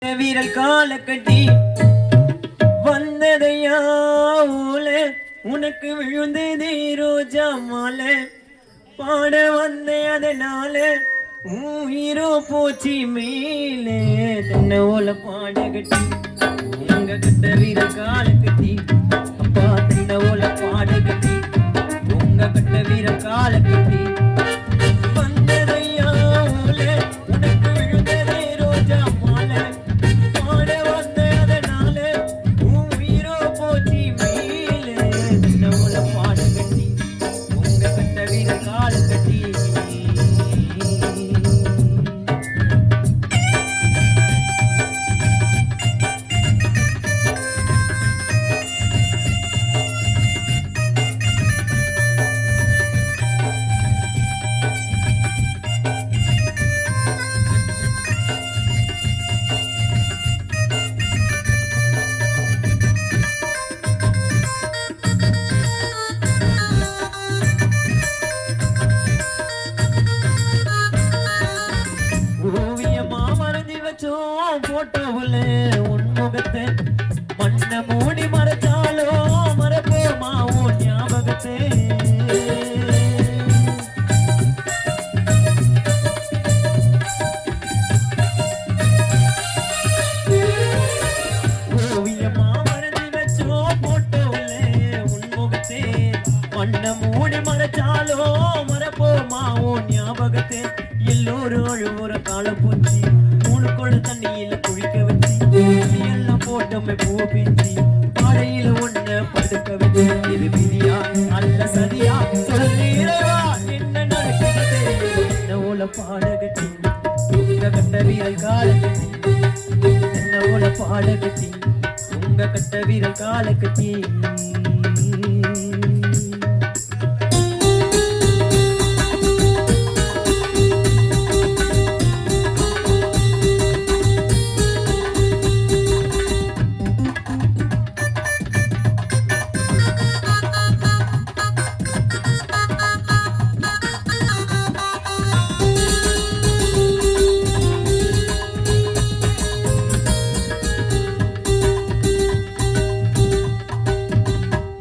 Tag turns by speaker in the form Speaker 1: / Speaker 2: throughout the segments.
Speaker 1: வீரல் கால கட்டி வந்ததையா ஓல உனக்கு விழுந்ததே ரோஜா மாலை பாட வந்தே அதனால உயிரோ போச்சு மேலே தென்ன ஓல பாட கட்டி உங்க கிட்ட வீரல் கால கட்டி அப்பா தென்ன ஓல பாட கட்டி உங்க கிட்ட வீரல் கால கட்டி போட்டோவுல உன்முகத்தை மண்ண மூடி மறைச்சாலோ மறப்போமா உன் ஞாபகத்தை ஓவியமா மறைஞ்சு வச்சோ போட்டோவுல உன்முகத்தை மண்ண மூடி மறைச்சாலோ மறப்போமா உன் ஞாபகத்தை எல்லோரும் அழுவுற கால பூச்சி மூணுக்கொடு தண்ணியில குளிக்க வச்சு எல்லாம் போட்டோமே பூ பிச்சு பாடையில ஒண்ணு படுக்க வச்சு இது விதியா அல்ல சதியா சொல்லிடவா என்ன நடக்கிறது என்ன ஓல பாடகட்டி உங்க கட்ட வீரல் கால கட்டி என்ன ஓல பாடகட்டி உங்க கட்ட வீரல் கால கட்டி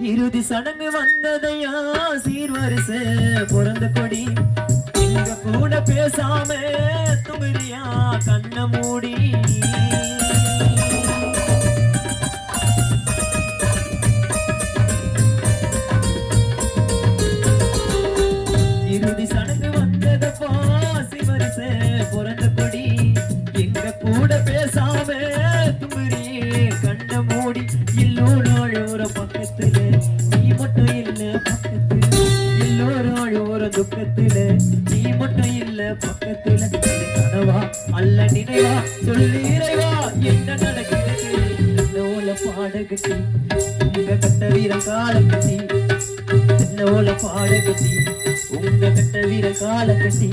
Speaker 1: இறுதி சடங்கு வந்ததையா சீர்வரிசை பிறந்த கொடி எங்க கூட பேசாம துமிரியா கண்ண மூடி இறுதி சடங்கு வந்ததப்பா சீர்வரிசை பிறந்த கொடி எங்க கூட பேசாம துமிரியே கண்ண மூடி எல்லோரும் அழுவுற பக்கத்துல நீ மட்டும் இல்ல பக்கத்துல எல்லோரும் அழுவுற துக்கத்துல நீ மட்டும் இல்ல பக்கத்துல கனவா அல்ல நினைவா சொல்லி இறைவா என்ன நடக்கிறது என்ன ஓல பாடகட்டி உங்க கட்ட வீரல் கால கட்டி என்ன ஓல பாடகட்டி உங்க கட்ட வீரல் கால கட்டி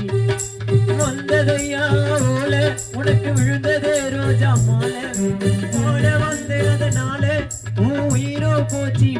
Speaker 1: வந்ததையா ஓல உனக்கு விழுந்ததே ரோஜா மாலை ஓட வந்தே அதனால உயிரோ போச்சு